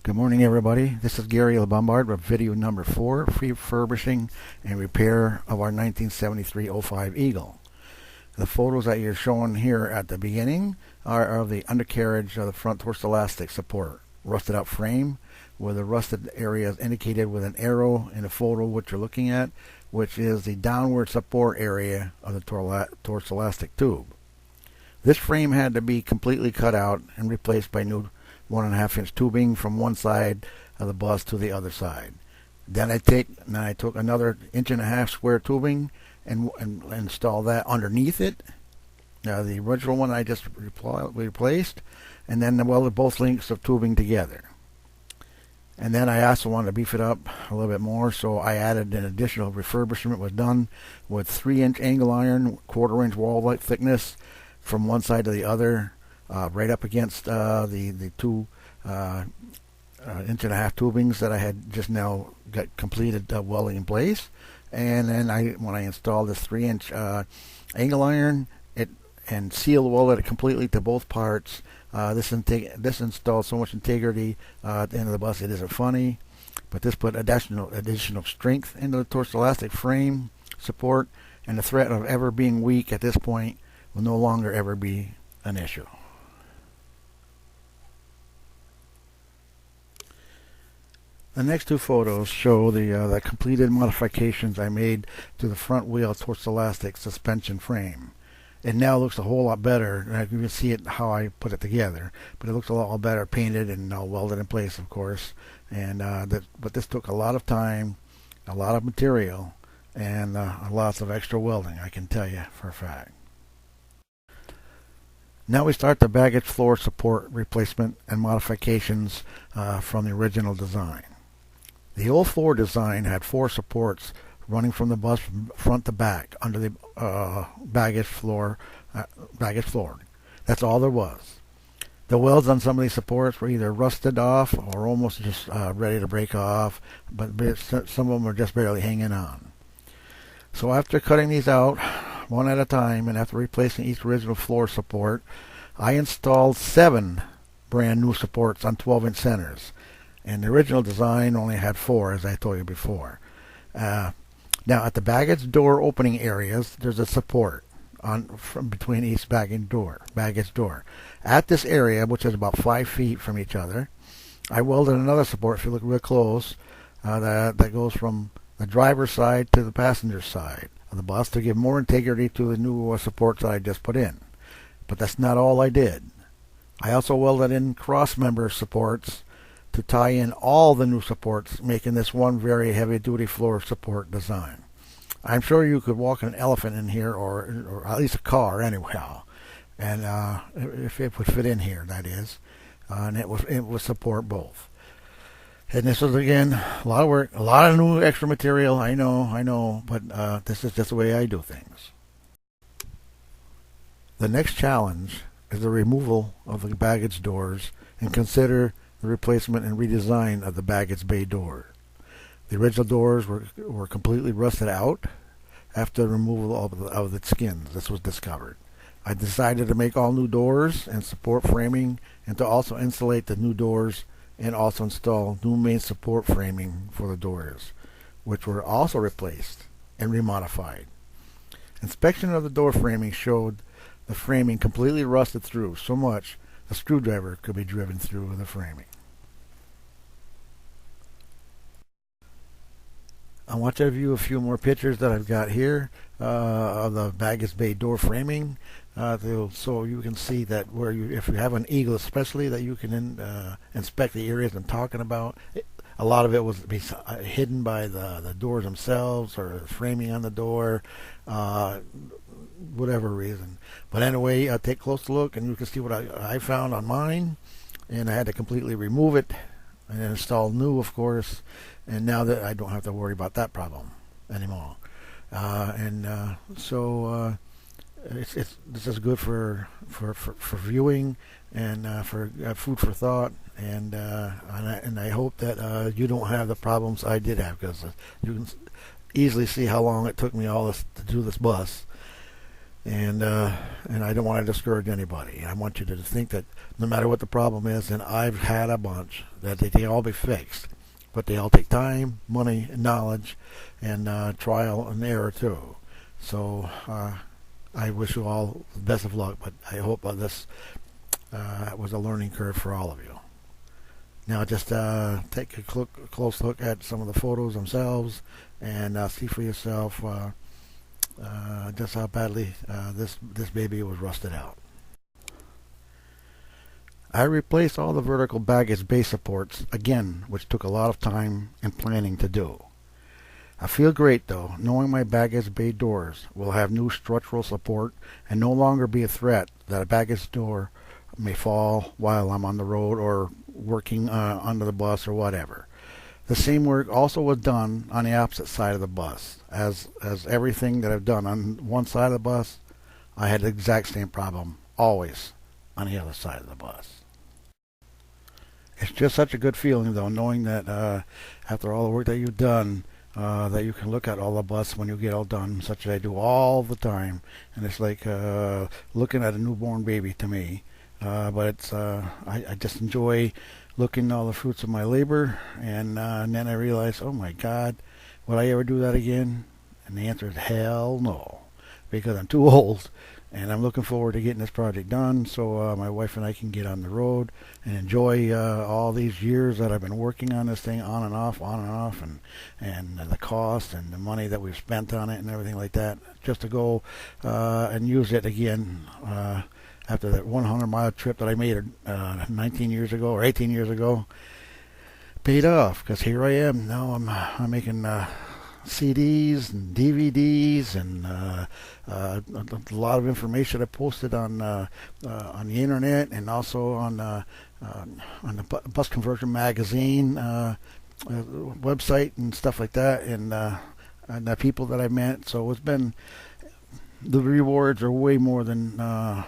Good morning, everybody. This is Gary LeBombard with video number 4, refurbishing and repair of our 1973-05 Eagle. The photos that you're showing here at the beginning are of the undercarriage of the front torso elastic support. Rusted out frame with the rusted areas indicated with an arrow in the photo which you're looking at, which is the downward support area of the torso elastic tube. This frame had to be completely cut out and replaced by new 1.5-inch tubing from one side of the bus to the other side. Then I took another 1.5-inch square tubing and installed that underneath it. The original one I just replaced, and then welded both lengths of tubing together. And then I also wanted to beef it up a little bit more, so I added an additional refurbishment. Was done with 3-inch angle iron, 1/4-inch wall thickness from one side to the other. Right up against the two 1.5-inch tubings that I had just now got completed welding in place. And then when I installed this 3-inch angle iron and seal welded it completely to both parts, this installed so much integrity at the end of the bus it isn't funny. But this put additional strength into the torso elastic frame support, and the threat of ever being weak at this point will no longer ever be an issue. The next two photos show the completed modifications I made to the front wheel torso elastic suspension frame. It now looks a whole lot better. You can see it how I put it together, but it looks a lot better painted and welded in place, of course. And but this took a lot of time, a lot of material, and lots of extra welding, I can tell you for a fact. Now we start the baggage floor support replacement and modifications from the original design. The old floor design had 4 supports running from the bus from front to back under the baggage floor. That's all there was. The welds on some of these supports were either rusted off or almost just ready to break off, but some of them were just barely hanging on. So after cutting these out one at a time and after replacing each original floor support, I installed 7 brand new supports on 12-inch centers. And the original design only had 4, as I told you before. Now, at the baggage door opening areas, there's a support from between each baggage door. At this area, which is about 5 feet from each other, I welded another support, if you look real close, that goes from the driver's side to the passenger side of the bus to give more integrity to the new supports that I just put in. But that's not all I did. I also welded in cross-member supports to tie in all the new supports, making this one very heavy-duty floor support design. I'm sure you could walk an elephant in here, or at least a car anyhow, and if it would fit in here, that is, and it would support both. And this was, again, a lot of work, a lot of new extra material. I know, but this is just the way I do things. The next challenge is the removal of the baggage doors, and consider the replacement and redesign of the baggage bay door. The original doors were completely rusted out after the removal of the skins. This was discovered. I decided to make all new doors and support framing, and to also insulate the new doors and also install new main support framing for the doors, which were also replaced and remodified. Inspection of the door framing showed the framing completely rusted through so much a screwdriver could be driven through the framing. I want to view a few more pictures that I've got here of the baggage bay door framing, so you can see that if you have an Eagle especially, that you can inspect the areas I'm talking about. A lot of it was hidden by the doors themselves or the framing on the door, whatever reason. But anyway, take a close look and you can see what I found on mine, and I had to completely remove it and install new, of course, and now that I don't have to worry about that problem anymore. So this is good for viewing and for food for thought, and I hope that you don't have the problems I did have, because you can easily see how long it took me all this to do this bus. and I don't want to discourage anybody. I want you to think that no matter what the problem is, and I've had a bunch, that they can all be fixed, but they all take time, money, and knowledge, and trial and error too. So I wish you all the best of luck, but I hope this was a learning curve for all of you. Now just take a close look at some of the photos themselves and see for yourself just how badly this baby was rusted out. I replaced all the vertical baggage base supports again, which took a lot of time and planning to do. I feel great though, knowing my baggage bay doors will have new structural support and no longer be a threat that a baggage door may fall while I'm on the road or working under the bus or whatever. The same work also was done on the opposite side of the bus. As everything that I've done on one side of the bus, I had the exact same problem always on the other side of the bus. It's just such a good feeling though, knowing that after all the work that you've done, that you can look at all the bus when you get all done, such as I do all the time, and it's like looking at a newborn baby to me. But it's I just enjoy looking at all the fruits of my labor, and then I realize, oh my God, would I ever do that again? And the answer is hell no, because I'm too old, and I'm looking forward to getting this project done so my wife and I can get on the road and enjoy all these years that I've been working on this thing on and off, and the cost and the money that we've spent on it and everything like that, just to go and use it again after that 100-mile trip that I made 19 years ago or 18 years ago. Paid off, because here I am now. I'm making CDs and DVDs and a lot of information I posted on the internet, and also on the Bus Conversion Magazine website and stuff like that, and the people that I met. So it's been, the rewards are way more than I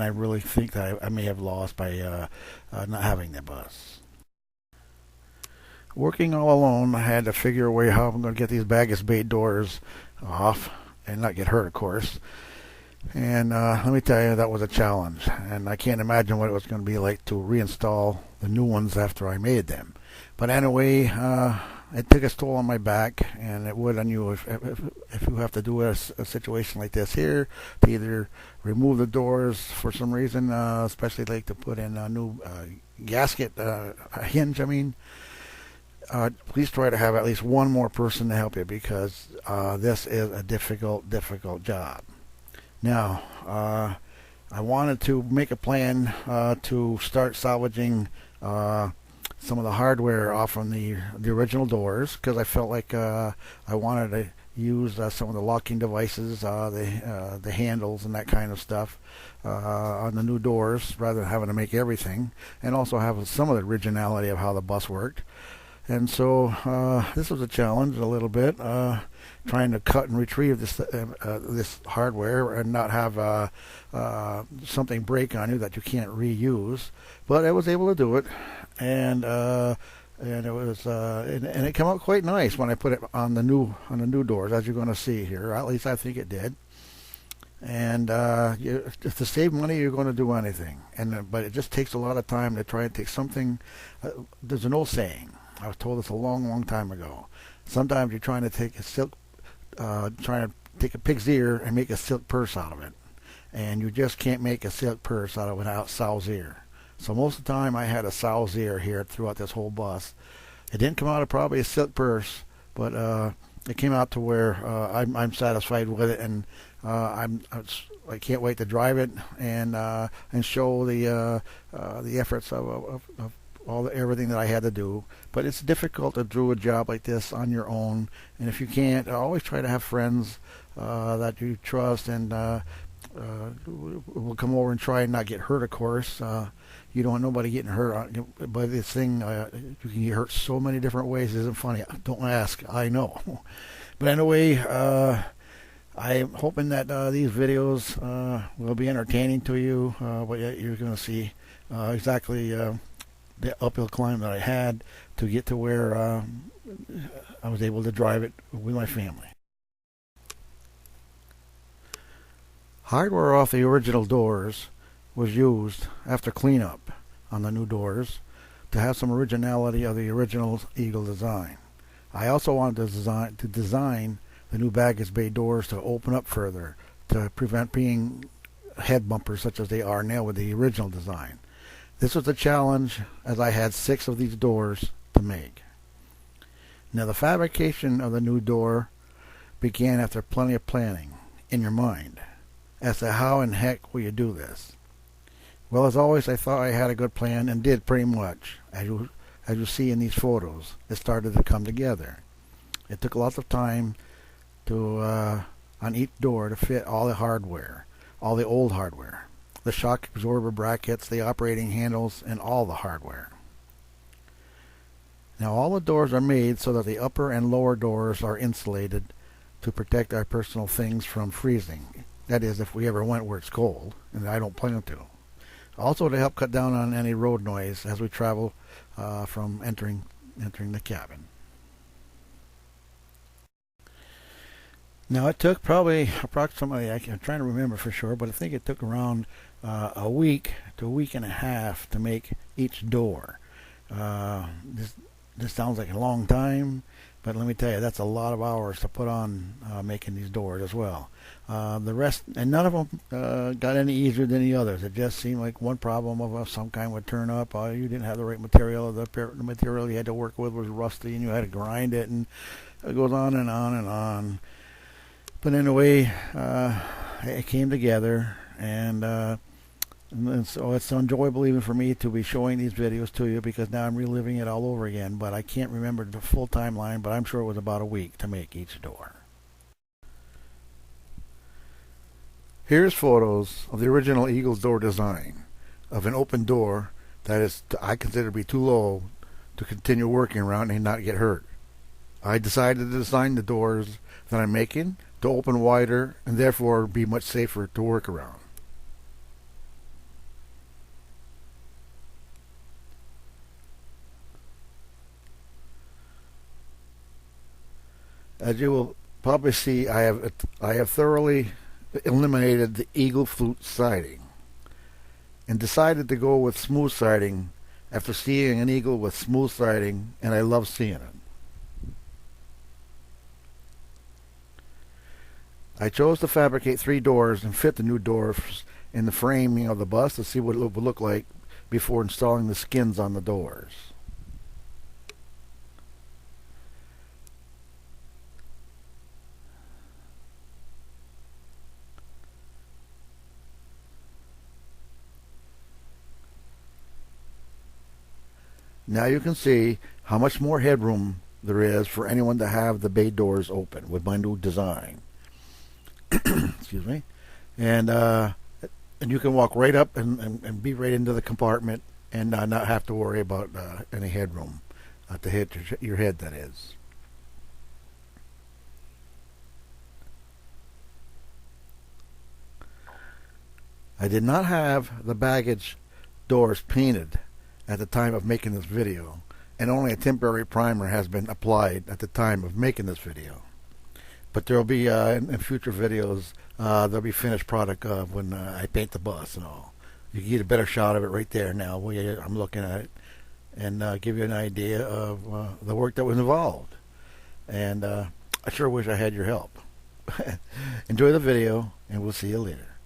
really think that I may have lost by not having the bus. Working all alone, I had to figure a way how I'm going to get these baggage bay doors off and not get hurt, of course. And let me tell you, that was a challenge. And I can't imagine what it was going to be like to reinstall the new ones after I made them. But anyway, it took a toll on my back, and it would on you if you have to do a situation like this here, to either remove the doors for some reason, especially like to put in a new gasket, a hinge, I mean. Please try to have at least one more person to help you, because this is a difficult job. Now, I wanted to make a plan to start salvaging some of the hardware off from the original doors, because I felt like I wanted to use some of the locking devices, the handles and that kind of stuff on the new doors, rather than having to make everything, and also have some of the originality of how the bus worked. And so this was a challenge a little bit, trying to cut and retrieve this hardware and not have something break on you that you can't reuse. But I was able to do it, and it was and it came out quite nice when I put it on the new doors, as you're going to see here. At least I think it did. And if to save money, you're going to do anything. But it just takes a lot of time to try and take something. There's an old saying. I was told this a long time ago. Sometimes you're trying to take a pig's ear and make a silk purse out of it, and you just can't make a silk purse out of a sow's ear. So most of the time, I had a sow's ear here throughout this whole bus. It didn't come out of probably a silk purse, but it came out to where I'm satisfied with it, and I can't wait to drive it and show the efforts of everything that I had to do. But it's difficult to do a job like this on your own, and if you can't, always try to have friends that you trust and will come over and try and not get hurt, of course. You don't want nobody getting hurt by this thing. You can get hurt so many different ways. It isn't funny. Don't ask. I know. But anyway, I'm hoping that these videos will be entertaining to you. But you're going to see exactly the uphill climb that I had to get to where I was able to drive it with my family. Hardware off the original doors was used after cleanup on the new doors to have some originality of the original Eagle design. I also wanted to design the new baggage bay doors to open up further to prevent being head bumpers such as they are now with the original design. This was a challenge as I had 6 of these doors to make. Now the fabrication of the new door began after plenty of planning in your mind as to how in heck will you do this. Well, as always, I thought I had a good plan and did pretty much. As you see in these photos, it started to come together. It took lots of time to on each door to fit all the hardware, all the old hardware, the shock absorber brackets, the operating handles, and all the hardware. Now all the doors are made so that the upper and lower doors are insulated to protect our personal things from freezing. That is, if we ever went where it's cold, and I don't plan to. Also to help cut down on any road noise as we travel from entering the cabin. Now it took probably approximately, I'm trying to remember for sure, but I think it took around a week to a week and a half to make each door. This sounds like a long time, but let me tell you, that's a lot of hours to put on making these doors as well. The rest, and none of them got any easier than the others. It just seemed like one problem of some kind would turn up. You didn't have the right material. The material you had to work with was rusty, and you had to grind it, and it goes on and on and on. But anyway, it came together, and so it's enjoyable even for me to be showing these videos to you because now I'm reliving it all over again. But I can't remember the full timeline, but I'm sure it was about a week to make each door. Here's photos of the original Eagle's door design of an open door that is I consider to be too low to continue working around and not get hurt. I decided to design the doors that I'm making to open wider and therefore be much safer to work around. As you will probably see, I have thoroughly eliminated the eagle flute siding and decided to go with smooth siding after seeing an eagle with smooth siding, and I love seeing it. I chose to fabricate 3 doors and fit the new doors in the framing of the bus to see what it would look like before installing the skins on the doors. Now you can see how much more headroom there is for anyone to have the bay doors open with my new design. Excuse me. And you can walk right up and be right into the compartment and not have to worry about any headroom to hit your head, that is. I did not have the baggage doors painted at the time of making this video, and only a temporary primer has been applied at the time of making this video. But there will be in future videos there'll be finished product of when I paint the bus and all. You can get a better shot of it right there now where I'm looking at it, and give you an idea of the work that was involved. And I sure wish I had your help. Enjoy the video, and we'll see you later.